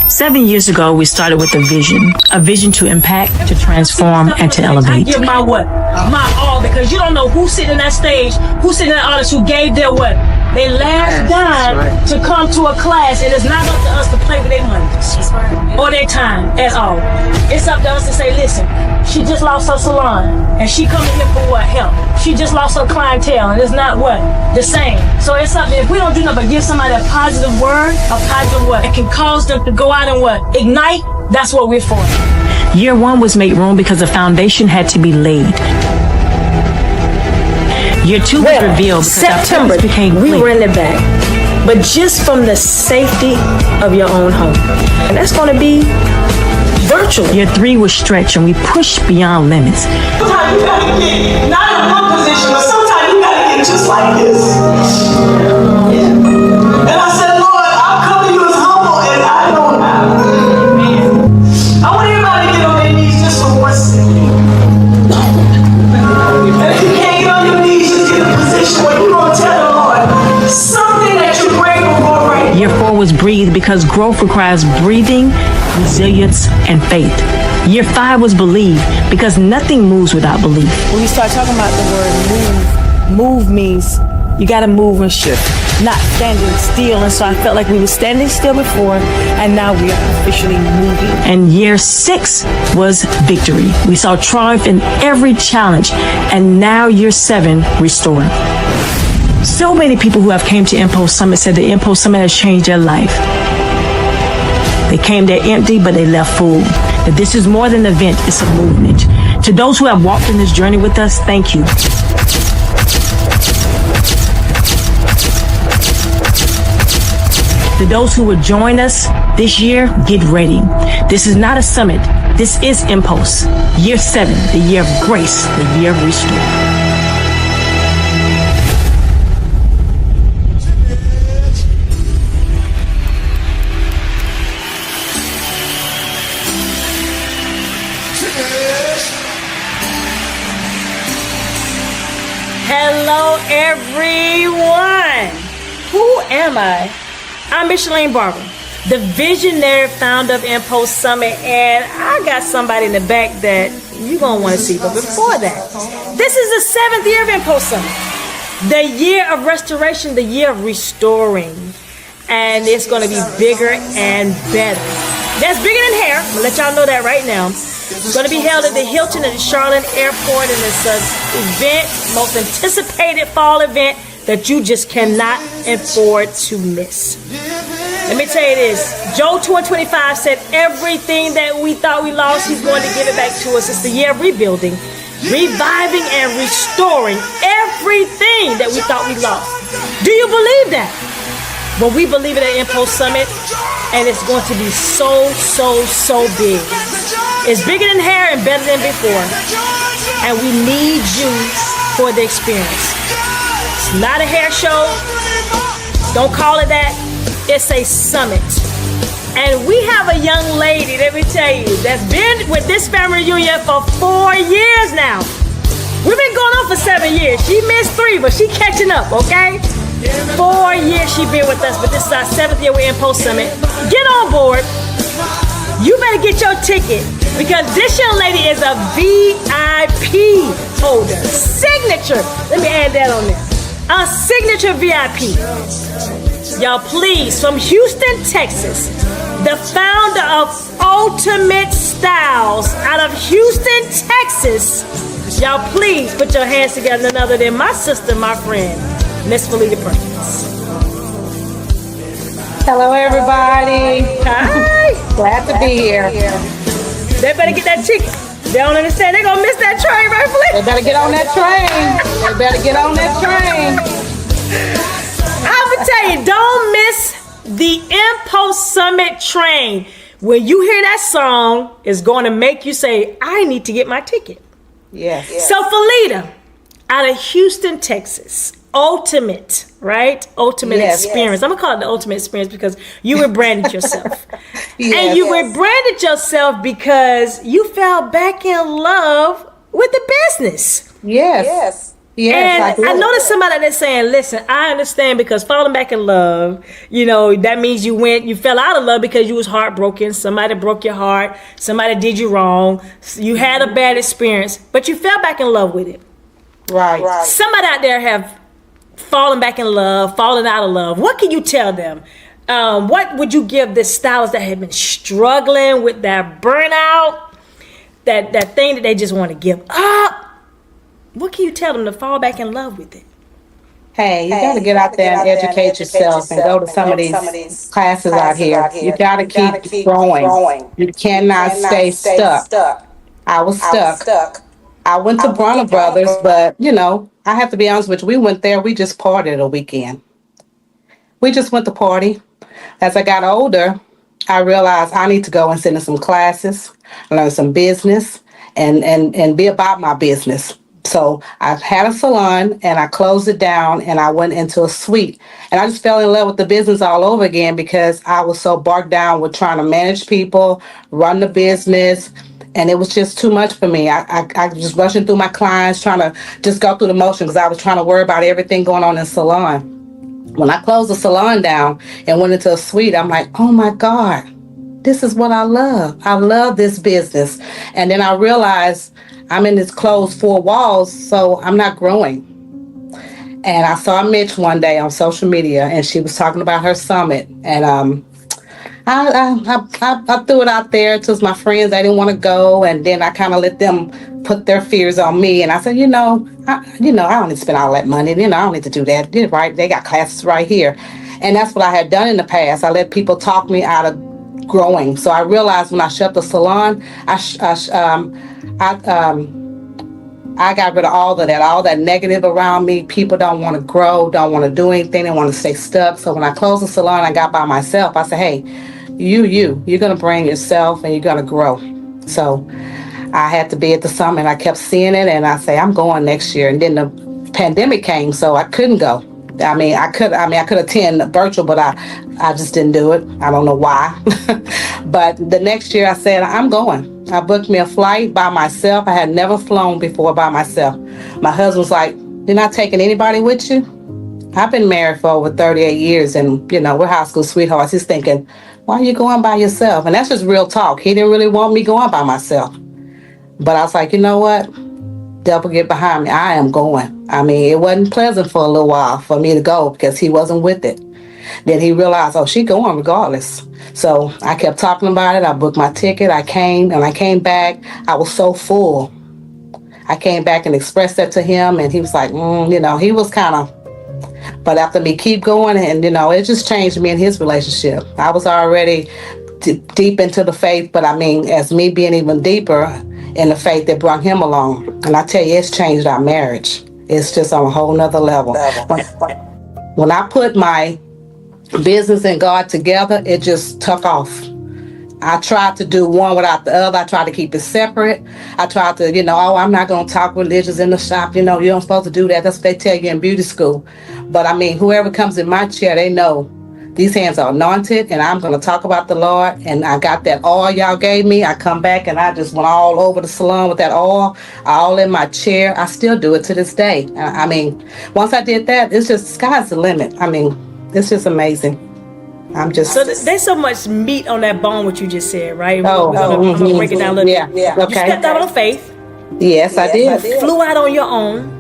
7 years ago, we started with a vision to impact, to transform, and to elevate. I give my what? My all, because you don't know who's sitting in that stage, who's sitting in that audience, who gave their what? They last dime to come to a class, and it's not up to us to play with their money or their time at all. It's up to us to say, listen, she just lost her salon, and she coming here for what? Help. She just lost her clientele, and it's not what? The same. So it's something, if we don't do nothing but give somebody a positive word, a positive what? It can cause them to go out and what? Ignite. That's what we're for. Year one was make room because the foundation had to be laid. Year two was revealed because September became we clear. were in the back, but just from the safety of your own home, and that's going to be virtual. Year three was stretch, and we pushed beyond limits. Sometimes you gotta get not in one position, but sometimes you gotta get just like this. And I said, Lord, I'll come to you as humble as I know how. I want everybody to get on their knees just for 1 second. And if you can't get on your knees, just get in a position where you're gonna tell the Lord something that you're grateful for right now. Year four was breathe because growth requires breathing, resilience, and faith. Year five was believe because nothing moves without belief. When you start talking about the word move means you got to move and shift, not standing still. And so I felt like we were standing still before, and now we are officially moving. And year six was victory. We saw triumph in every challenge. And now year seven, restored. So many people who have came to Mpulse Summit said the Mpulse Summit has changed their life. They came there empty, but they left full. That this is more than an event, it's a movement. To those who have walked in this journey with us, thank you. To those who will join us this year, get ready. This is not a summit. This is Mpulse. Year 7, the year of grace, the year of restore. Hello, everyone. Who am I? I'm Micheline Barber, the visionary founder of Mpulse Summit, and I got somebody in the back that you're going to want to see. But before that, this is the 7th year of Mpulse Summit, the year of restoration, the year of restoring, and it's going to be bigger and better. That's bigger than hair. I'm going to let y'all know that right now. It's going to be held at the Hilton at the Charlotte Airport, and it's an event, most anticipated fall event that you just cannot afford to miss. Let me tell you this. Joel 2:25 said everything that we thought we lost, he's going to give it back to us. It's the year of rebuilding, reviving, and restoring everything that we thought we lost. Do you believe that? Well, we believe it at Mpulse Summit, and it's going to be so, so, so big. It's bigger than hair and better than before. And we need you for the experience. It's not a hair show. Don't call it that. It's a summit. And we have a young lady, let me tell you, that's been with this family reunion for 4 years now. We've been going on for 7 years. She missed 3, but she catching up, okay? 4 years she been with us, but this is our 7th year with Mpulse Summit. Get on board. You better get your ticket because this young lady is a VIP holder. Signature. Let me add that on there. A signature VIP. Y'all, please, from Houston, Texas, the founder of Ultimate Styles out of Houston, Texas. Y'all, please put your hands together, none other than my sister, my friend, Miss Felita Perkins. Hello, everybody. Hi. Glad to be here. They better get that ticket. They don't understand. They're going to miss that train, right, Felita? They better get on that train. They better get on that train. I'm going to tell you, don't miss the Mpulse Summit train. When you hear that song, it's going to make you say, I need to get my ticket. Yes. So Felita, out of Houston, Texas, ultimate, right? Ultimate experience. I'm going to call it the ultimate experience because you rebranded yourself. And you rebranded yourself because you fell back in love with the business. Yes. Yes, And I noticed somebody that's saying, listen, I understand because falling back in love, that means you fell out of love because you was heartbroken. Somebody broke your heart. Somebody did you wrong. You had a bad experience, but you fell back in love with it. Right. Somebody out there have fallen back in love, fallen out of love. What can you tell them? What would you give the stylists that have been struggling with that burnout, that thing that they just want to give up? What can you tell them to fall back in love with it? Hey, you got to get out there and educate yourself and go to some of these classes out here. You got to keep growing. You cannot stay stuck. I was stuck. I went to Bronner Brothers, but, I have to be honest with you. We went there. We just partied a weekend. We just went to party. As I got older, I realized I need to go and sit in some classes, learn some business, and be about my business. So I had a salon and I closed it down and I went into a suite. And I just fell in love with the business all over again because I was so bogged down with trying to manage people, run the business. And it was just too much for me. I was just rushing through my clients, trying to just go through the motion because I was trying to worry about everything going on in the salon. When I closed the salon down and went into a suite, I'm like, oh my God, this is what I love. I love this business. And then I realized I'm in this closed four walls, so I'm not growing. And I saw Mitch one day on social media, and she was talking about her summit. And I threw it out there to my friends. They didn't want to go, and then I kind of let them put their fears on me. And I said, I don't need to spend all that money. I don't need to do that. Right? They got classes right here, and that's what I had done in the past. I let people talk me out of growing. So I realized when I shut the salon, I got rid of all that negative around me. People don't want to grow, don't want to do anything. They want to stay stuck. So when I closed the salon, I got by myself. I said, hey, you're going to bring yourself and you're going to grow. So I had to be at the summit. I kept seeing it and I say, I'm going next year. And then the pandemic came, so I couldn't go. I could attend virtual, but I just didn't do it. I don't know why. But the next year I said, I'm going. I booked me a flight by myself. I had never flown before by myself. My husband was like, you're not taking anybody with you? I've been married for over 38 years and, we're high school sweethearts. He's thinking, why are you going by yourself? And that's just real talk. He didn't really want me going by myself. But I was like, you know what? Devil, get behind me. I am going. It wasn't pleasant for a little while for me to go because he wasn't with it. Then he realized, oh, she going regardless. So I kept talking about it. I booked my ticket. I came back. I was so full. I came back and expressed that to him, and he was like, he was kind of, but after me keep going, and, it just changed me and his relationship. I was already deep into the faith, but as me being even deeper in the faith that brought him along. And I tell you, it's changed our marriage. It's just on a whole nother level. When I put my business and God together, it just took off. I tried to do one without the other. I tried to keep it separate. I tried to, I'm not going to talk religious in the shop. You're not supposed to do that. That's what they tell you in beauty school. But whoever comes in my chair, they know these hands are anointed and I'm going to talk about the Lord. And I got that oil y'all gave me. I come back and I just went all over the salon with that oil, all in my chair. I still do it to this day. Once I did that, it's just sky's the limit. It's just amazing. So there's so much meat on that bone, what you just said, right? I'm going to break it down a little bit. Yeah. Okay. You stepped out on faith. Yes, I did. Flew out on your own.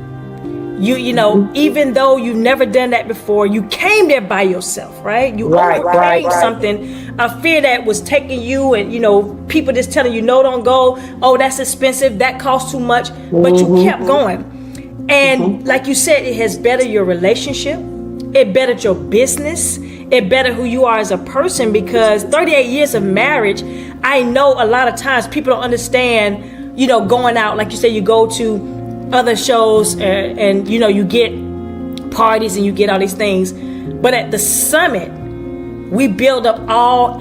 Even though you've never done that before, you came there by yourself, right? You overcame something, a fear that was taking you, and people just telling you, no, don't go. Oh, that's expensive. That costs too much. But you kept going. And like you said, it has bettered your relationship. It bettered your business. It bettered who you are as a person, because 38 years of marriage, I know a lot of times people don't understand, going out, like you said, you go to other shows and you get parties and you get all these things. But at the summit, we build up all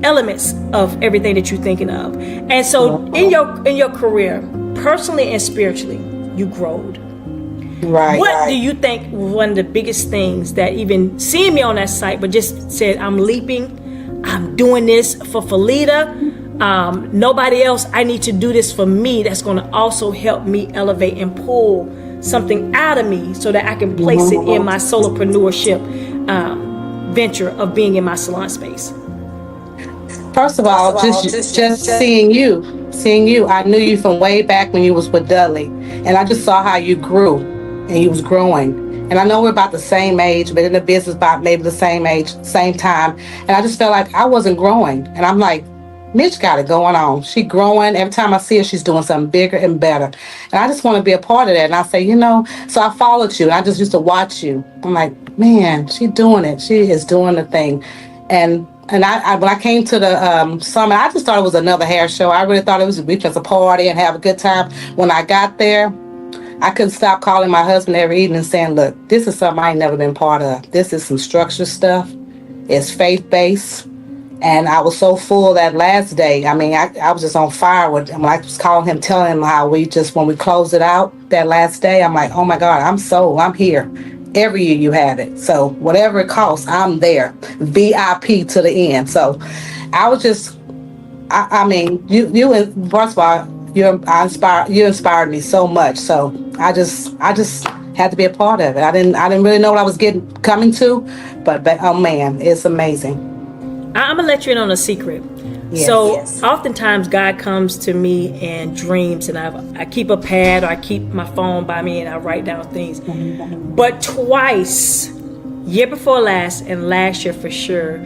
elements of everything that you're thinking of. And so in your career, personally and spiritually, you growed. Right. What do you think was one of the biggest things that, even seeing me on that site, but just said, I'm leaping, I'm doing this for Felita, Nobody else. I need to do this for me. That's going to also help me elevate and pull something out of me so that I can place it in my solopreneurship venture of being in my salon space. First of all, just seeing you, I knew you from way back when you was with Dudley, and I just saw how you grew, and you was growing. And I know we're about the same age, but in the business about maybe the same age, same time. And I just felt like I wasn't growing, and I'm like, Mitch got it going on. She growing. Every time I see her, she's doing something bigger and better. And I just want to be a part of that. And I say, so I followed you. And I just used to watch you. I'm like, man, she's doing it. She is doing the thing. And I when I came to the summit, I just thought it was another hair show. I really thought it was just a party and have a good time. When I got there, I couldn't stop calling my husband every evening saying, look, this is something I ain't never been part of. This is some structured stuff. It's faith-based. And I was so full that last day. I mean, I was just on fire with him. I was calling him, telling him how when we closed it out that last day, I'm like, oh my God, I'm here. Every year you have it. So whatever it costs, I'm there. VIP to the end. So I was just, I mean, you first of all, you inspired me so much. So I just had to be a part of it. I didn't really know what I was coming to, but oh man, it's amazing. I'm gonna let you in on a secret. Yes. Oftentimes God comes to me in dreams, and I keep a pad or I keep my phone by me and I write down things. But twice, year before last and last year for sure,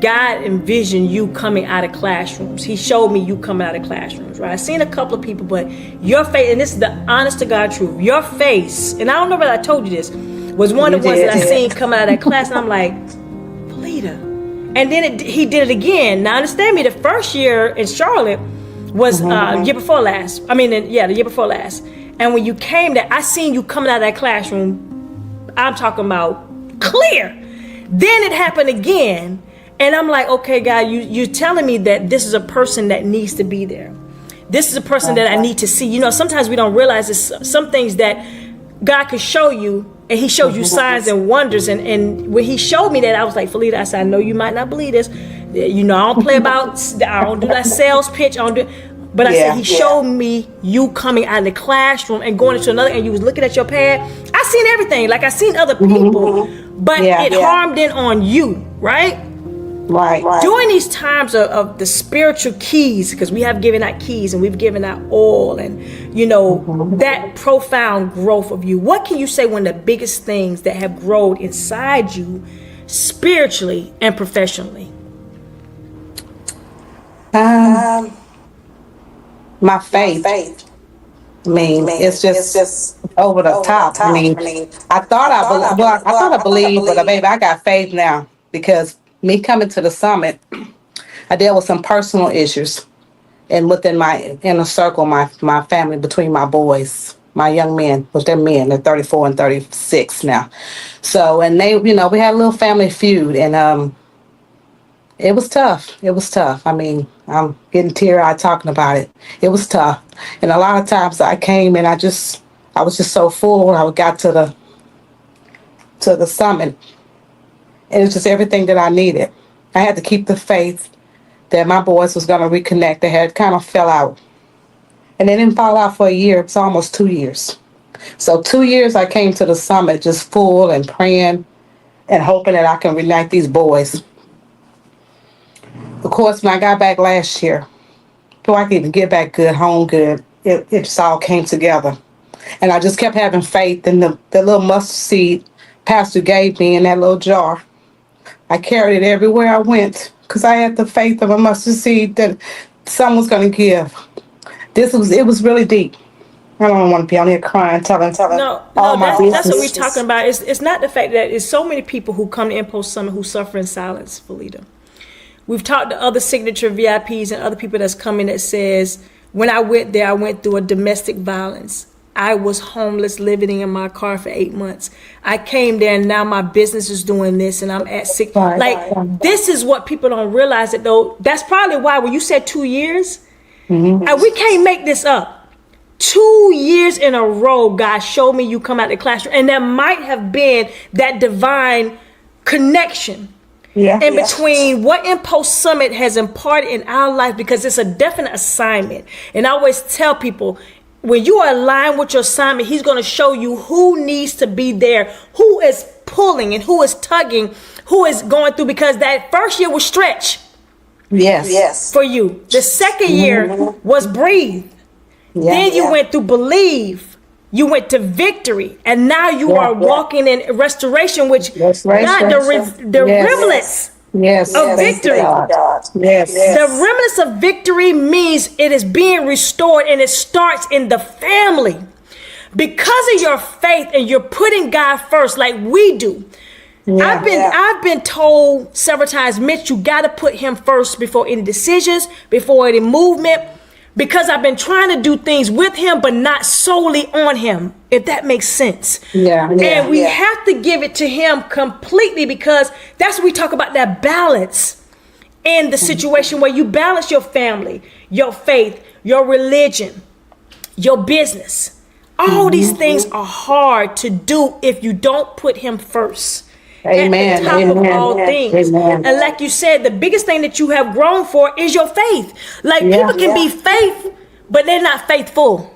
God envisioned you coming out of classrooms. He showed me you coming out of classrooms, right? I've seen a couple of people, but your face, and this is the honest to God truth, your face, and I don't know whether I told you this, was one of the ones that I seen come out of that class, and I'm like, Felita. And then he did it again. Now understand me, the first year in Charlotte was year before last. The year before last. And when you came there, I seen you coming out of that classroom. I'm talking about clear. Then it happened again. And I'm like, okay, God, you're telling me that this is a person that needs to be there. This is a person that I need to see. Sometimes we don't realize it's some things that God could show you, and he showed you signs and wonders. And when he showed me that, I was like, Felita, I said, I know you might not believe this. I don't play about, I don't do that sales pitch. But I said, he showed me you coming out of the classroom and going into another, and you was looking at your pad. I seen everything. Like I seen other people, but it harmed in on you, right? Right. During these times of the spiritual keys, because we have given out keys and we've given out all, and that profound growth of you, what can you say one of the biggest things that have grown inside you spiritually and professionally? My faith. I mean, it's just over the top. I mean, I thought I believed, but baby, I got faith now, because me coming to the summit, I dealt with some personal issues, and within my inner circle, my family, between my boys, my young men, which they're men, they're 34 and 36 now. So, and they, we had a little family feud, and it was tough. I mean, I'm getting teary-eyed talking about it. It was tough, and a lot of times I came and I was just so full when I got to the summit. And it's just everything that I needed. I had to keep the faith that my boys was going to reconnect. They had kind of fell out. And they didn't fall out for a year. It's almost 2 years. So 2 years I came to the summit just full and praying and hoping that I can reunite these boys. Of course, when I got back last year, before I could even get back good, home good, it just all came together. And I just kept having faith in the little mustard seed Pastor gave me in that little jar. I carried it everywhere I went because I had the faith of a mustard seed that someone's going to give. It was really deep. I don't want to be on here crying, telling all my business. That's what we're talking about. It's not the fact that it's so many people who come to Mpulse Summit who suffer in silence, Felita. We've talked to other signature VIPs and other people that's coming that says, when I went there, I went through a domestic violence. I was homeless, living in my car for 8 months. I came there and now my business is doing this and I'm at sick. Like, this is what people don't realize, that though. That's probably why when you said 2 years, and we can't make this up. 2 years in a row, God showed me you come out of the classroom. And there might have been that divine connection. in between what Mpulse Summit has imparted in our life, because it's a definite assignment. And I always tell people, when you are aligned with your assignment, he's going to show you who needs to be there, who is pulling and who is tugging, who is going through, because that first year was stretch. Yes. For you. The second year was breathe. Then you went through believe. You went to victory, and now you are walking in restoration, which God, the remnants of victory. The remnants of victory means it is being restored, and it starts in the family. Because of your faith, and you're putting God first like we do. I've been told several times, Mitch, you got to put him first before any decisions, before any movement, because I've been trying to do things with him, but not solely on him, if that makes sense. And we have to give it to him completely, because that's what we talk about, that balance in the situation where you balance your family, your faith, your religion, your business. All these things are hard to do if you don't put him first. Amen. At the top of all things. And like you said, the biggest thing that you have grown for is your faith. Like people can be faith, but they're not faithful.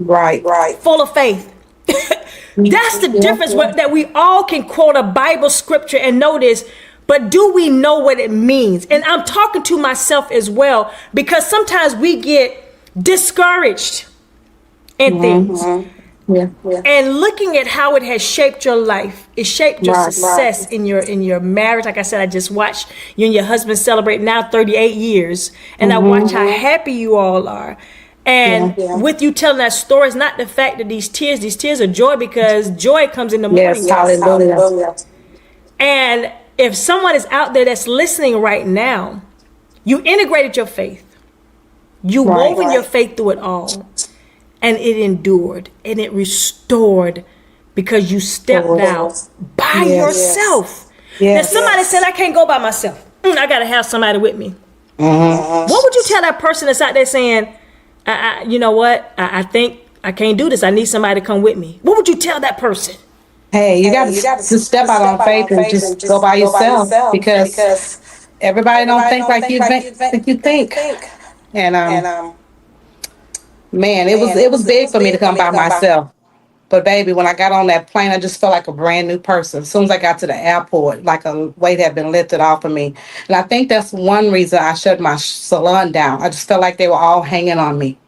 Right. Full of faith. That's the difference, that we all can quote a Bible scripture and know this, but do we know what it means? And I'm talking to myself as well, because sometimes we get discouraged in things. And looking at how it has shaped your life, it shaped your success in your marriage. Like I said, I just watched you and your husband celebrate now 38 years, and I watch how happy you all are. And with you telling that story, it's not the fact that these tears are joy, because joy comes in the morning. Hallelujah. And if someone is out there that's listening right now, you integrated your faith, you woven your faith through it all. And it endured, and it restored, because you stepped out by yourself. Now somebody said, I can't go by myself. I got to have somebody with me. What would you tell that person that's out there saying, you know what, I think I can't do this, I need somebody to come with me? What would you tell that person? Hey, you got to step out on faith and just go by yourself, because everybody don't think like you think. And man, it was big for me to come by myself. But baby, when I got on that plane, I just felt like a brand new person. As soon as I got to the airport, like a weight had been lifted off of me. And I think that's one reason I shut my salon down. I just felt like they were all hanging on me.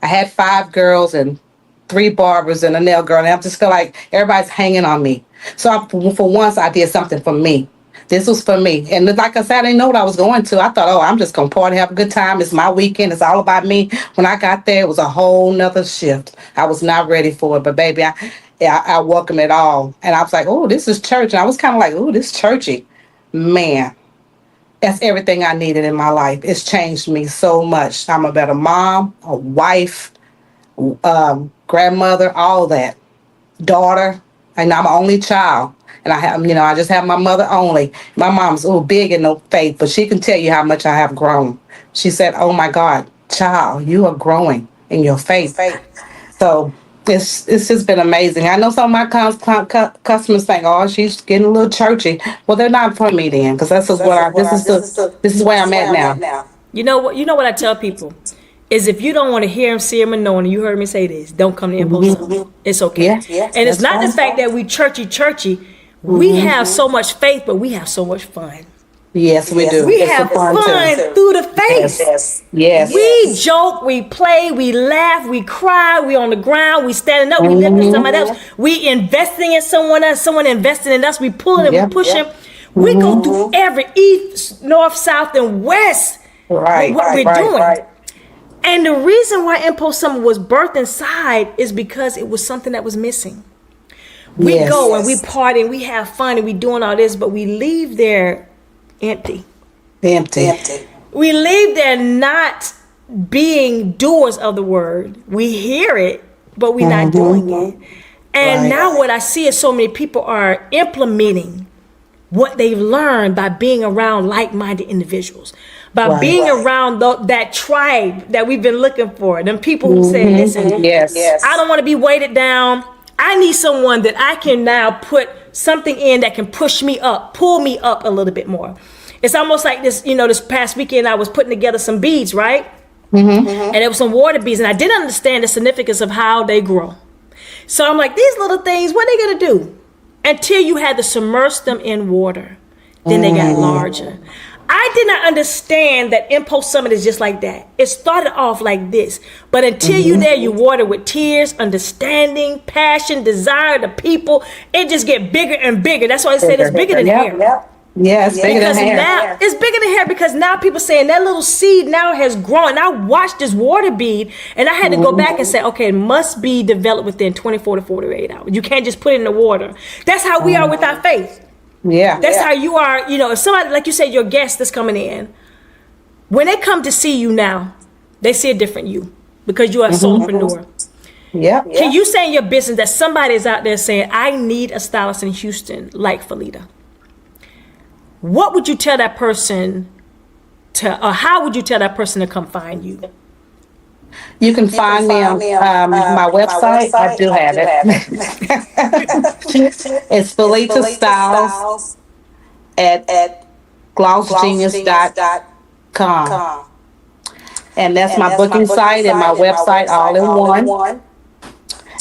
I had 5 girls and 3 barbers and a nail girl, and I just felt like everybody's hanging on me. So for once, I did something for me. This was for me. And like I said, I didn't know what I was going to. I thought, I'm just going to party, have a good time. It's my weekend. It's all about me. When I got there, it was a whole nother shift. I was not ready for it. But baby, I welcome it all. And I was like, this is church. And I was kind of like, this churchy. Man, that's everything I needed in my life. It's changed me so much. I'm a better mom, a wife, grandmother, all that. Daughter. And I'm an only child. And I have, I just have my mother only. My mom's big in no faith, but she can tell you how much I have grown. She said, oh my God, child, you are growing in your faith. So it's just been amazing. I know some of my customers think, she's getting a little churchy. Well, they're not for me then, because this is where I'm at now. You know what I tell people is, if you don't want to hear him, see him, and know him, you heard me say this, don't come to Mpulse Summit. It's okay. And it's not the fact that we churchy. We have so much faith, but we have so much fun. Yes, we do. We have fun through the faith. Yes. We joke, we play, we laugh, we cry, we on the ground, we standing up, we lifting somebody else, we investing in someone else, someone investing in us, we pulling them, we pushing. We go through every east, north, south, and west. What we're doing. And the reason why Mpulse Summit was birthed inside is because it was something that was missing. We go and we party and we have fun and we doing all this, but we leave there empty. We leave there not being doers of the word. We hear it, but we're not doing it. And now what I see is so many people are implementing what they've learned by being around like-minded individuals, by being around that tribe that we've been looking for. Them people who say, listen, I don't want to be weighted down. I need someone that I can now put something in that can push me up, pull me up a little bit more. It's almost like this, this past weekend I was putting together some beads, right? And there was some water beads, and I didn't understand the significance of how they grow. So I'm like, these little things, what are they gonna do? Until you had to submerge them in water. Then they got larger. I did not understand that Mpulse Summit is just like that. It started off like this, but until you there, you water with tears, understanding, passion, desire, the people. It just get bigger and bigger. That's why I said it's bigger than hair. Yeah, it's bigger than hair. Now, it's bigger than hair because now people saying that little seed now has grown. I watched this water bead and I had to go back and say, okay, it must be developed within 24 to 48 hours. You can't just put it in the water. That's how we are with our faith. Yeah. That's how you are, if somebody, like you said, your guest that's coming in, when they come to see you now, they see a different you because you are a solopreneur. Yeah. Can you say in your business that somebody is out there saying, I need a stylist in Houston like Felita? What would you tell that person or how would you tell that person to come find you? You can find me on my website. I do have it. It's Felita Styles at glossgenius.com. And that's my booking site and my website all in one.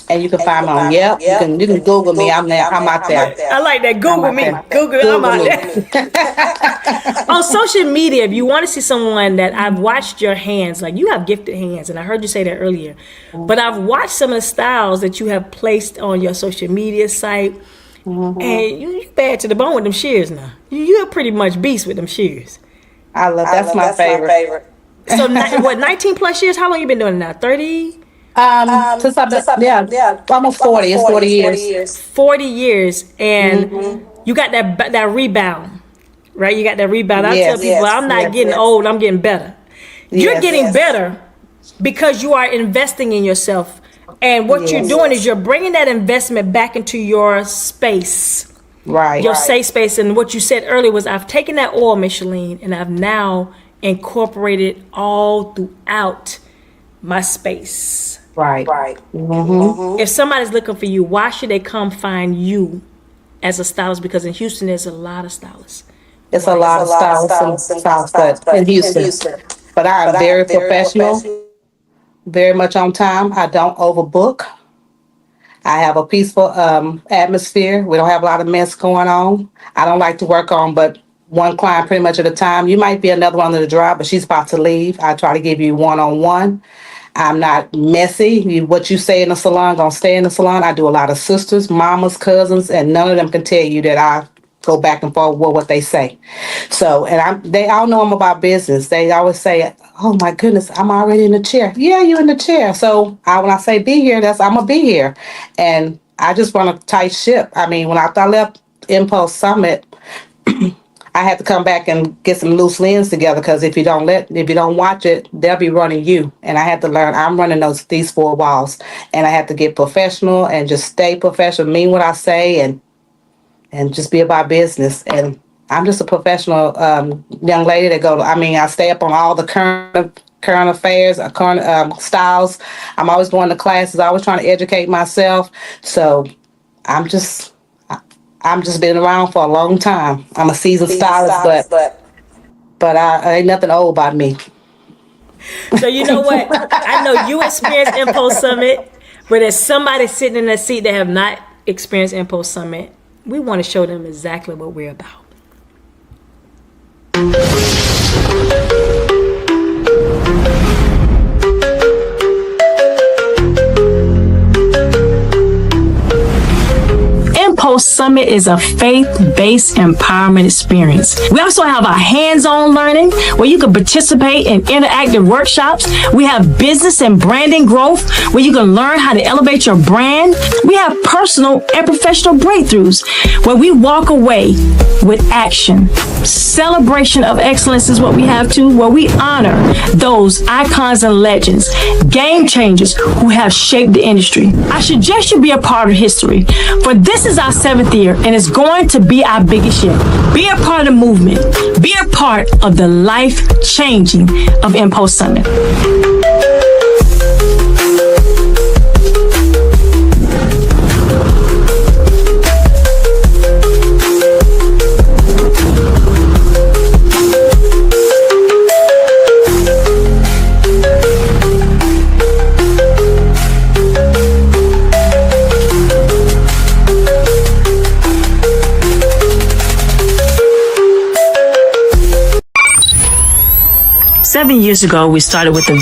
And you can find me on You can Google me. I'm there. I'm out there. I like that. Google me. Google. I'm out there. On social media, if you want to see someone that I've watched your hands, like you have gifted hands, and I heard you say that earlier. But I've watched some of the styles that you have placed on your social media site, and you bad to the bone with them shears now. You're pretty much beast with them shears. I love. That's my favorite. So 19 plus years? How long you been doing it now? 30? Since almost 40. It's 40 years. 40 years, and you got that rebound, right? You got that rebound. I tell people, I'm not getting old. I'm getting better. You're getting better because you are investing in yourself, and what you're doing is you're bringing that investment back into your space, right? Your safe space. And what you said earlier was, I've taken that oil, Micheline, and I've now incorporated all throughout my space. Right. If somebody's looking for you, why should they come find you as a stylist? Because in Houston, there's a lot of stylists. It's a lot of stylists in Houston. But I am very professional, very much on time. I don't overbook. I have a peaceful atmosphere. We don't have a lot of mess going on. I don't like to work on but one client pretty much at a time. You might be another one on the drive, but she's about to leave. I try to give you one-on-one. I'm not messy. What you say in the salon, gonna stay in the salon. I do a lot of sisters, mamas, cousins, and none of them can tell you that I go back and forth with what they say. So, and they all know I'm about business. They always say, oh my goodness, I'm already in the chair. Yeah, you're in the chair. So when I say be here, I'm gonna be here. And I just run a tight ship. I mean, when I left Mpulse Summit, I had to come back and get some loose ends together because if you don't watch it, they'll be running you. And I had to learn I'm running these four walls, and I had to get professional and just stay professional, mean what I say, and just be about business. And I'm just a professional young lady that I stay up on all the current affairs, current styles. I'm always going to classes, always trying to educate myself. So I'm just been around for a long time. I'm a seasoned stylist, but I ain't nothing old about me. So you know what? I know you experienced Mpulse Summit, but there's somebody sitting in that seat that have not experienced Mpulse Summit. We want to show them exactly what we're about. Mpulse Summit is a faith-based empowerment experience. We also have our hands-on learning where you can participate in interactive workshops. We have business and branding growth where you can learn how to elevate your brand. We have personal and professional breakthroughs where we walk away with action. Celebration of excellence is what we have too, where we honor those icons and legends, game changers who have shaped the industry. I suggest you be a part of history, for this is our 7th year and it's going to be our biggest yet. Be a part of the movement. Be a part of the life-changing of Mpulse Summit. 7 years ago, we started with a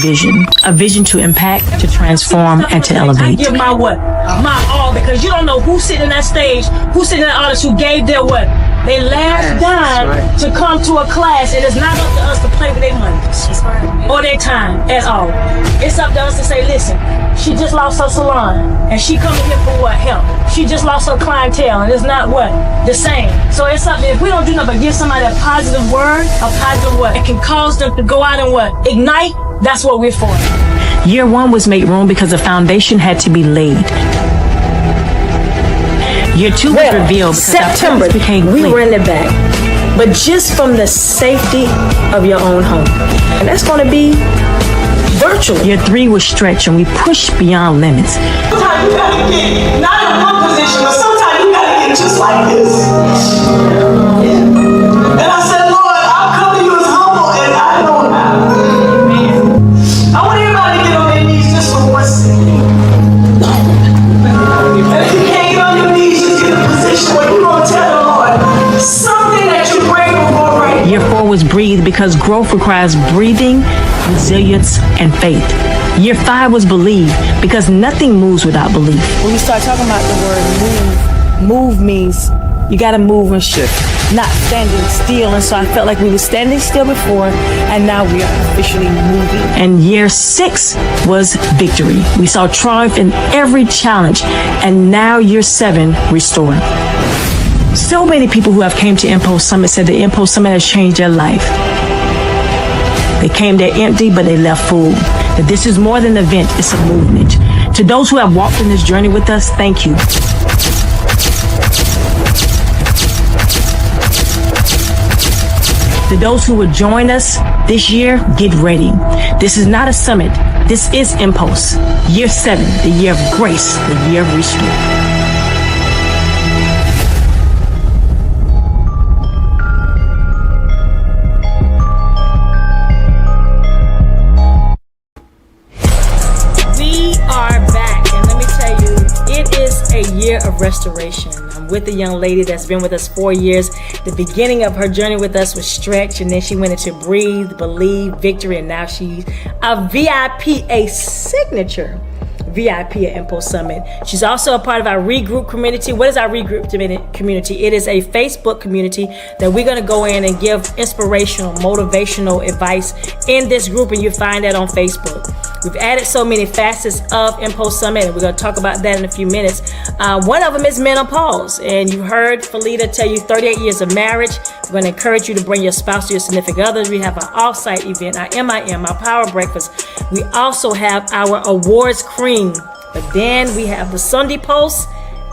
vision to impact, to transform, and to I elevate. give my what? My all, because you don't know who's sitting in that stage, who's sitting in that audience who gave their what? They last dime to come to a class. It is not up to us to play with their money or their time at all. It's up to us to say, listen, she just lost her salon and she coming here for what? Help. She just lost her clientele and it's not what? The same. So it's something, if we don't do nothing but give somebody a positive word, a positive what? It can cause them to go out and what? Ignite. That's what we're for. Year 1 was made room because the foundation had to be laid. Year 2 was revealed because September, our purpose became we clear. ran it back, but just from the safety of your own home. And that's going to be virtual. Year 3 was stretched and we pushed beyond limits. Sometimes you gotta get, not in one position, but sometimes you gotta get just like this. And I said, Lord, I'll come to you as humble as I know how. I want everybody to get on their knees just for 1 second. And if you can't get on your knees, just get in a position where you're gonna tell the Lord something that you're grateful for right now. Year 4 was breathe because growth requires breathing, resilience, and faith. Year 5 was believe because nothing moves without belief. When we start talking about the word move means you got to move and shift, not standing still. And so I felt like we were standing still before, and now we are officially moving. And year 6 was victory. We saw triumph in every challenge, and now year 7 restored. So many people who have came to Mpulse Summit said the Mpulse Summit has changed their life. They came there empty, but they left full. That this is more than an event, it's a movement. To those who have walked in this journey with us, thank you. To those who will join us this year, get ready. This is not a summit. This is Mpulse. Year 7, the year of grace, the year of restore. Year of restoration. I'm with a young lady that's been with us 4 years. The beginning of her journey with us was stretch, and then she went into breathe, believe, victory, and now she's a VIP, a signature VIP at Mpulse Summit. She's also a part of our regroup community. What is our regroup community? It is a Facebook community that we're going to go in and give inspirational, motivational advice in this group, and you find that on Facebook. We've added so many facets of Mpulse Summit, and we're going to talk about that in a few minutes. One of them is menopause, and you heard Felita tell you 38 years of marriage. We're going to encourage you to bring your spouse or your significant others. We have our offsite event, our MIM, our power breakfast. We also have our awards cream, but then we have the Sunday post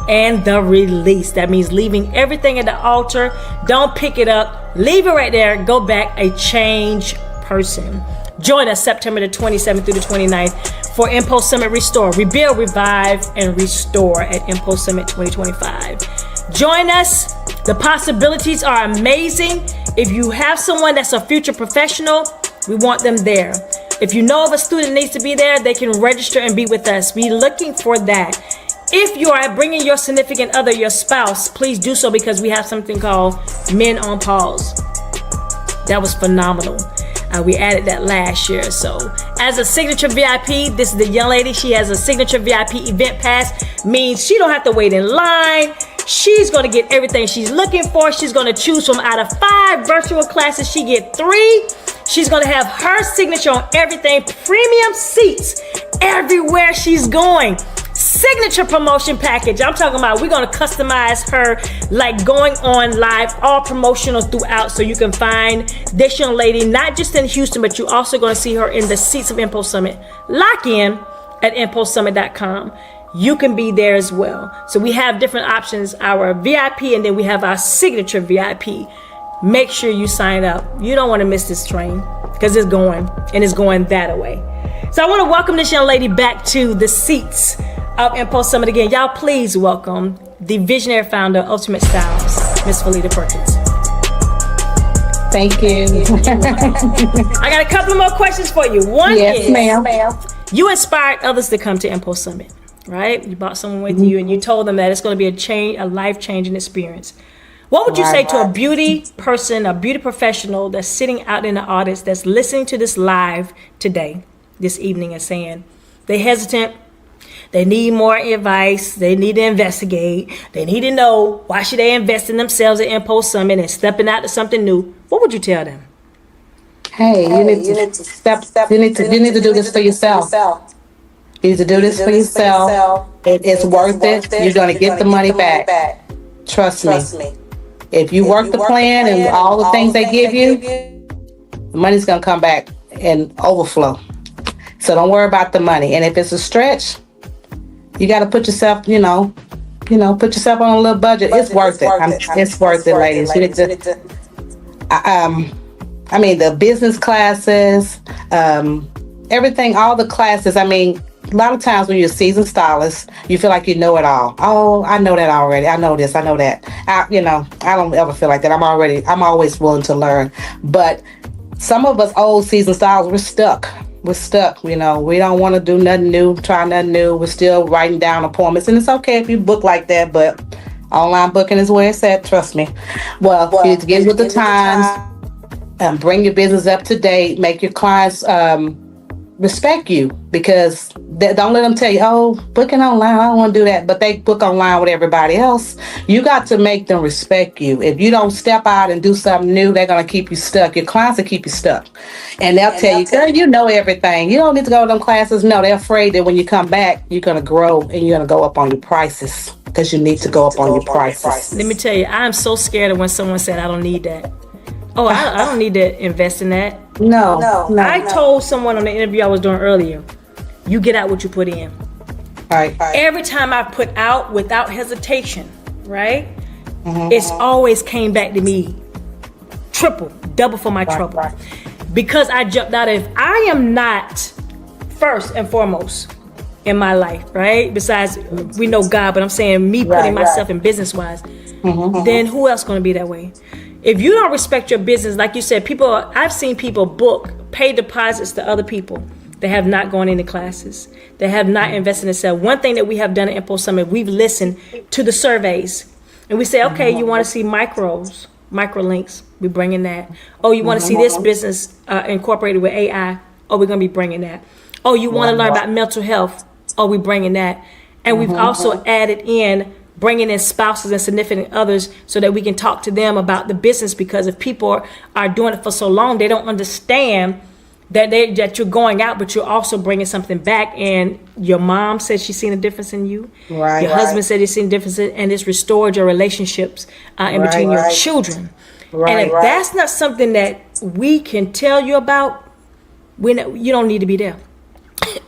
and the release. That means leaving everything at the altar. Don't pick it up. Leave it right there. Go back a changed person. Join us September the 27th through the 29th for Mpulse Summit Restore. Rebuild, revive, and restore at Mpulse Summit 2025. Join us. The possibilities are amazing. If you have someone that's a future professional, we want them there. If you know of a student that needs to be there, they can register and be with us. We're looking for that. If you are bringing your significant other, your spouse, please do so, because we have something called Men on Pause. That was phenomenal. We added that last year. So as a signature VIP, this is the young lady. She has a signature VIP event pass. Means she don't have to wait in line. She's going to get everything she's looking for. She's going to choose from out of 5 virtual classes. She get 3. She's going to have her signature on everything. Premium seats everywhere she's going. Signature promotion package. I'm talking about, we're going to customize her like going on live, all promotional throughout, so you can find this young lady not just in Houston, but you're also going to see her in the seats of Mpulse Summit. Lock in at mpulsesummit.com. You can be there as well. So we have different options, our VIP, and then we have our signature VIP. Make sure you sign up. You don't want to miss this train, because it's going, and it's going that way. So I want to welcome this young lady back to the seats of Mpulse Summit again. Y'all, please welcome the visionary founder of Ultimate Styles, Miss Felita Perkins. Thank you. I got a couple more questions for you. One Yes, is, ma'am. you inspired others to come to Mpulse Summit, right? You brought someone with you, and you told them that it's going to be a life-changing experience. What would you say to a beauty person, a beauty professional that's sitting out in the audience, that's listening to this live today, this evening, and saying they hesitant, they need more advice, they need to investigate, they need to know why should they invest in themselves at Mpulse Summit and stepping out to something new? What would you tell them? Hey, you need to step. You need to do this for yourself. You need to do this for yourself. It's worth it. You're gonna get the money back. Trust me. If you work the plan and all the things they give you, the money's gonna come back and overflow. So don't worry about the money. And if it's a stretch, you got to put yourself, put yourself on a little budget. It's worth it. It's worth it, ladies. You need to. The business classes, everything, all the classes. A lot of times when you're a seasoned stylist, you feel like you know it all. Oh, I know that already. I know this. I know that. I don't ever feel like that. I'm always willing to learn. But some of us old seasoned stylists, we're stuck. We don't want to do nothing new, try nothing new. We're still writing down appointments. And it's okay if you book like that, but online booking is where it's at. Trust me. Well, you need to get with the times, bring your business up to date, make your clients respect you, because don't let them tell you, oh, booking online, I don't want to do that. But they book online with everybody else. You got to make them respect you. If you don't step out and do something new, they're going to keep you stuck. Your clients will keep you stuck. And they'll tell you, girl, you know everything. You don't need to go to them classes. No, they're afraid that when you come back, you're going to grow and you're going to go up on your prices, because you need to go up on your prices. Let me tell you, I'm so scared of when someone said, I don't need that. Oh, I don't need to invest in that. No. I told someone on the interview I was doing earlier, you get out what you put in. Right. Every time I put out without hesitation, right? It's always came back to me triple, double for my trouble. Right. Because I jumped out. If I am not first and foremost in my life, right? Besides, we know God, but I'm saying me putting myself in business-wise, then who else going to be that way? If you don't respect your business, like you said, I've seen people pay deposits to other people. They have not gone into classes. They have not invested in themselves. One thing that we have done at Mpulse Summit, we've listened to the surveys. And we say, okay, you want to see microlinks, we're bringing that. Oh, you want to see this business incorporated with AI? Oh, we're going to be bringing that. Oh, you want to learn about mental health? Oh, we're bringing that. And we've also added in bringing in spouses and significant others so that we can talk to them about the business, because if people are doing it for so long, they don't understand that you're going out, but you're also bringing something back. And your mom said she's seen a difference in you. Right. Your husband said he's seen a difference, and it's restored your relationships in between your children. Right. And if that's not something that we can tell you about, you don't need to be there.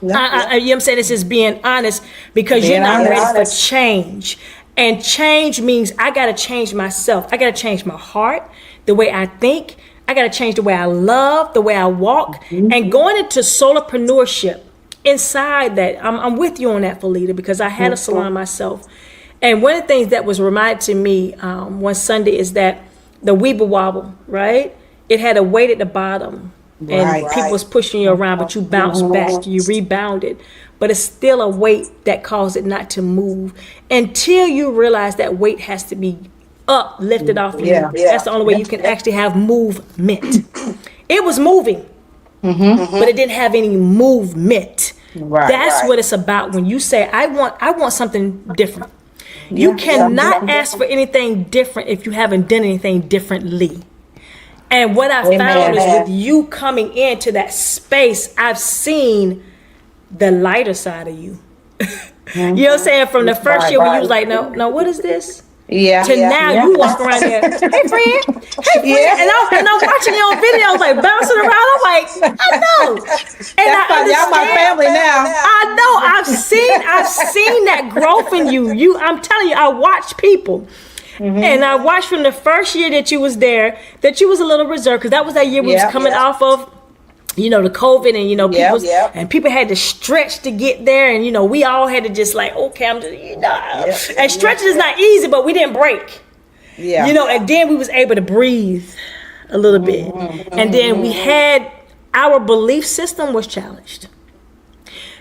You know what I'm saying? It's just being honest, because you're not ready for change. And change means I got to change myself. I got to change my heart, the way I think. I got to change the way I love, the way I walk. And going into solopreneurship, inside that, I'm with you on that, Felita, because I had a salon myself. And one of the things that was reminded to me one Sunday is that the Weeble Wobble, right? It had a weight at the bottom. And people was pushing you around, but you bounced back, you rebounded. But it's still a weight that caused it not to move until you realize that weight has to be lifted off you. That's the only way you can actually have movement. It was moving, but it didn't have any movement. That's what it's about. When you say, I want something different. You cannot ask for anything different if you haven't done anything differently. And what I found is with you coming into that space, I've seen the lighter side of you. You know what I'm saying? From the first year when you was like, no, what is this? Now you walk around there, hey friend. And I'm watching you on videos like bouncing around. I'm like, I know. And y'all my family now. I know. I've seen that growth in you. I'm telling you, I watch people. And I watched from the first year that you was there that you was a little reserved, because that was that year we was coming off of, the COVID, and people had to stretch to get there, and we all had to just like, okay, I'm just, and stretching is not easy, but we didn't break, and then we was able to breathe a little bit, and then we had our belief system was challenged.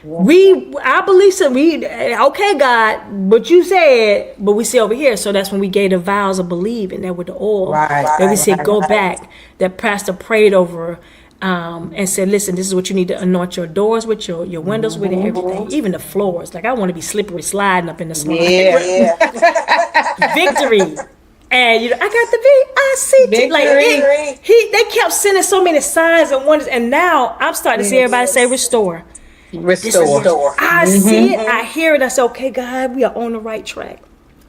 I believe so. Okay, God, but you said, but we see over here. So that's when we gave the vows of believing that with the oil. That we said, go back. That pastor prayed over and said, listen, this is what you need to anoint your doors with, your windows with, and everything, even the floors. Like, I want to be slippery sliding up in the slide. Victory. And I got the VICT. Like they kept sending so many signs and wonders, and now I'm starting to see everybody say restore. Restore. I see it, I hear it. I say, okay, God, we are on the right track.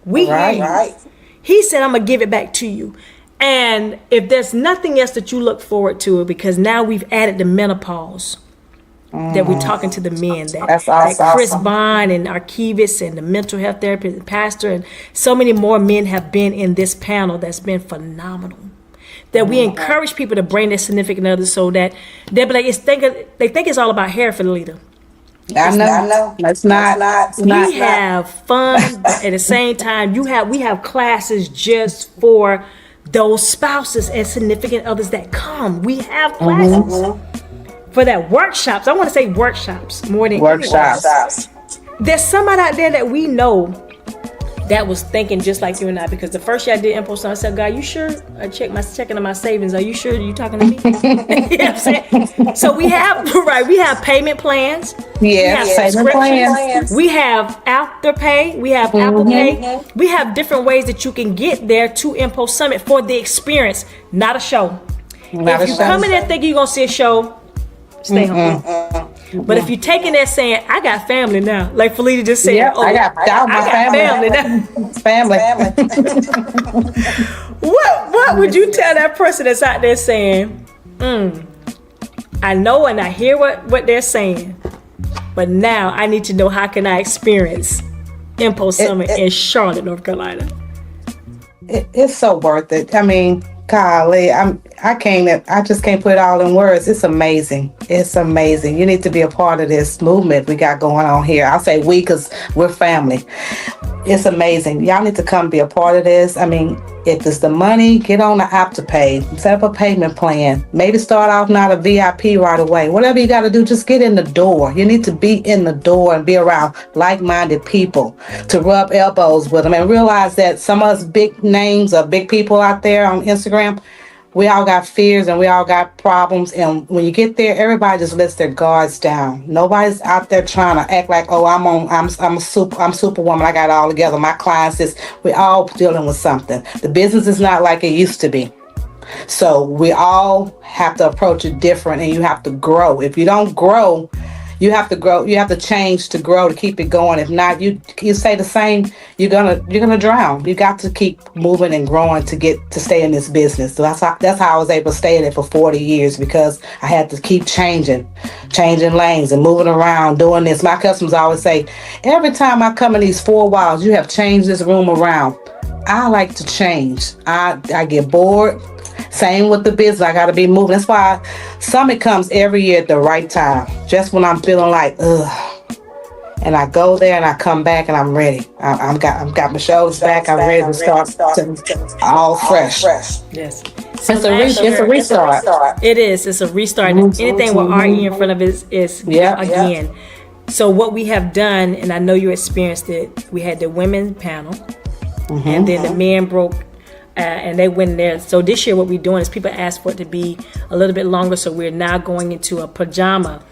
We hear you. He said, I'm gonna give it back to you. And if there's nothing else that you look forward to, because now we've added the menopause. That we're talking to the men, That's awesome. Chris Bond and Archivist and the mental health therapist and pastor, and so many more men have been in this panel that's been phenomenal. That we encourage people to bring their significant others, so that they'll be like, they think it's all about hair, Felita. I know. It's not. We have fun, but at the same time, we have classes just for those spouses and significant others that come. We have classes. For that, workshops. I want to say workshops more than workshops. There's somebody out there that we know that was thinking just like you and I, because the first year I did Mpulse Summit, I said, God, you sure? I checking on my savings. Are you sure you talking to me? You know what I'm saying? So we have payment plans. Yeah, payment plans. We have Afterpay. We have Apple Pay. We have different ways that you can get there to Mpulse Summit for the experience, not a show. If you come in there thinking you're going to see a show, stay home. But if you're taking that saying, I got family now, like Felita just said, I got family now. Family. What would you tell that person that's out there saying, I know and I hear what they're saying, but now I need to know, how can I experience Mpulse Summit in Charlotte, North Carolina? It's so worth it. I mean, golly, I just can't put it all in words. It's amazing. It's amazing. You need to be a part of this movement we got going on here. I'll say we, because we're family. It's amazing. Y'all need to come be a part of this. I mean, if it's the money, get on the app to pay. Set up a payment plan. Maybe start off not a VIP right away. Whatever you got to do, just get in the door. You need to be in the door and be around like-minded people to rub elbows with them and realize that some of us big names or big people out there on Instagram, we all got fears and we all got problems. And when you get there, everybody just lets their guards down. Nobody's out there trying to act like, oh, I'm superwoman. I got it all together. My clients we all dealing with something. The business is not like it used to be. So we all have to approach it different, and you have to grow. If you don't grow, you have to grow. You have to change to grow, to keep it going. If not, you stay the same, you're gonna drown. You got to keep moving and growing to stay in this business. So that's how I was able to stay in it for 40 years, because I had to keep changing lanes and moving around, doing this. My customers always say, every time I come in these 4 walls, you have changed this room around. I like to change. I get bored. Same with the business. I got to be moving. That's why Summit comes every year at the right time. Just when I'm feeling like, ugh. And I go there and I come back and I'm ready. I've got my shoulders back. I'm ready to start all fresh. Yes. It's a restart. It is. It's a restart. Anything with RE in front of it is again. Yeah. So what we have done, and I know you experienced it, we had the women panel, and then the men broke. And they went there. So this year what we're doing is people asked for it to be a little bit longer, so we're now going into a pajama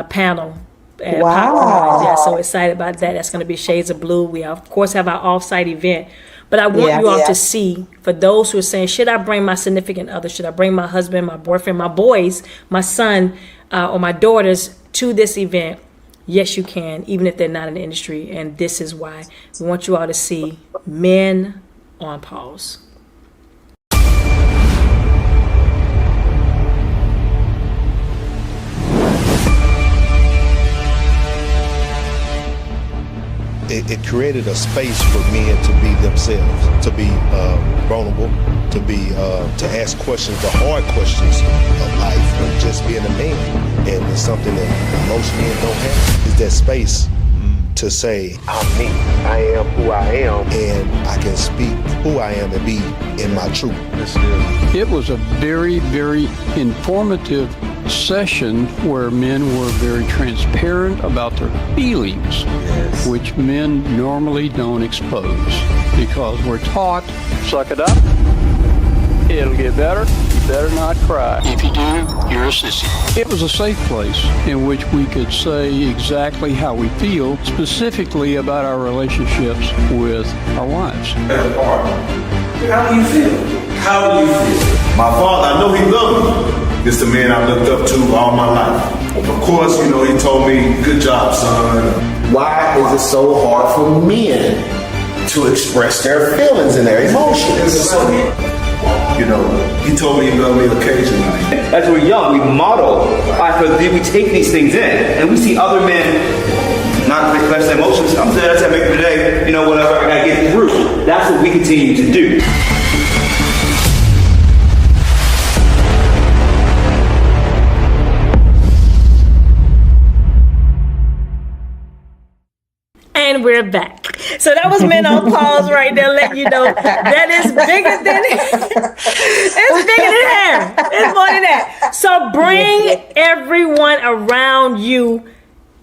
panel. Wow. Yeah, so excited about that. That's going to be Shades of Blue. We of course have our off-site event, but I want you all to see, for those who are saying, should I bring my significant other, should I bring my husband, my boyfriend, my boys, my son, or my daughters to this event? Yes, you can, even if they're not in the industry. And this is why we want you all to see men on pause. It created a space for men to be themselves, to be vulnerable, to ask questions, the hard questions of life, and just being a man. And it's something that most men don't have, is that space to say, I'm me, I am who I am, and I can speak who I am and be in my truth. It was a very, very informative session where men were very transparent about their feelings, which men normally don't expose because we're taught, suck it up, it'll get better, you better not cry. If you do, you're a sissy. It was a safe place in which we could say exactly how we feel, specifically about our relationships with our wives. How do you feel? How do you feel? My father, I know he loved me. It's the man I looked up to all my life. Of course, you know, he told me, good job, son. Why is it so hard for men to express their feelings and their emotions? You know, he told me he loved me occasionally. As we're young, we model, we take these things in, and we see other men not express their emotions. I'm saying that's how I make it today, you know, whatever, I gotta get through. That's what we continue to do. And we're back. So that was Men on Pause right there, letting you know that is bigger than it's bigger than hair. It's more than that. So bring everyone around you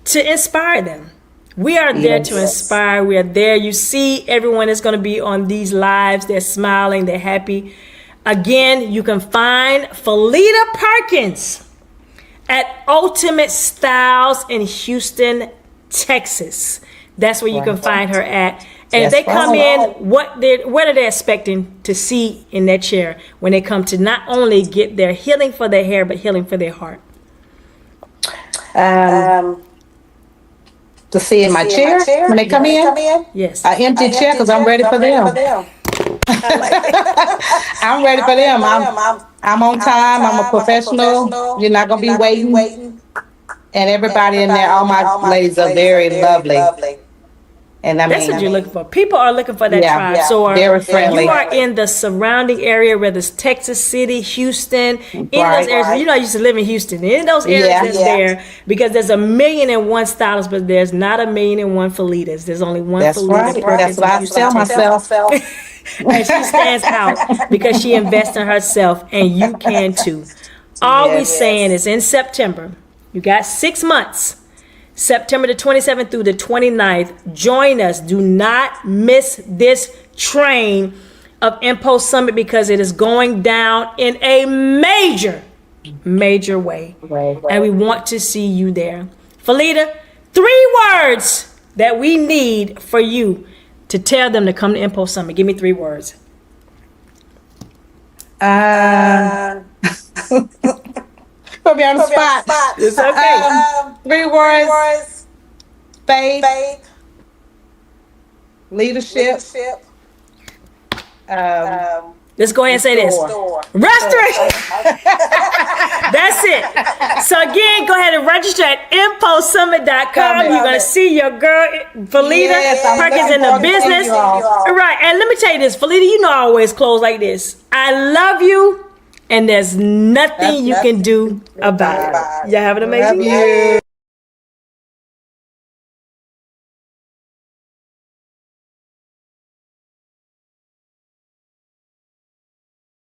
to inspire them. We are there to inspire. We are there. You see, everyone is going to be on these lives. They're smiling. They're happy. Again, you can find Felita Perkins at Ultimate Styles in Houston, Texas. That's where you can find her at. And if they come in, what are they expecting to see in that chair when they come to not only get their healing for their hair, but healing for their heart? To see in my chair when they come in? Yes. An empty chair because I'm ready for them. I'm ready for them. I'm on time. I'm a professional. You're not going to be waiting. And everybody in there, all my ladies are very lovely. And that's what you're looking for. People are looking for that tribe. So very friendly. You are in the surrounding area, whether it's Texas City, Houston, in those areas. You know, I used to live in Houston. In those areas that's there, because there's 1,000,001 stylists, but there's not 1,000,001 Felitas. There's only one Felita. Right. That's what I tell myself. And she stands out because she invests in herself, and you can too. All we're saying is in September, you got 6 months. September the 27th through the 29th. Join us. Do not miss this train of Mpulse Summit because it is going down in a major way. And we want to see you there. Felita, 3 words that we need for you to tell them to come to Mpulse Summit. Give me 3 words. Put me on the spot. It's okay. 3 words. Faith. Leadership. Let's go ahead and say this. Restoration. That's it. So again, go ahead and register at ImpulseSummit.com. You're going to see your girl, Felita Perkins, in the business. Right. And let me tell you this, Felita, you know I always close like this. I love you. And there's nothing you can do about it. Y'all have an amazing day.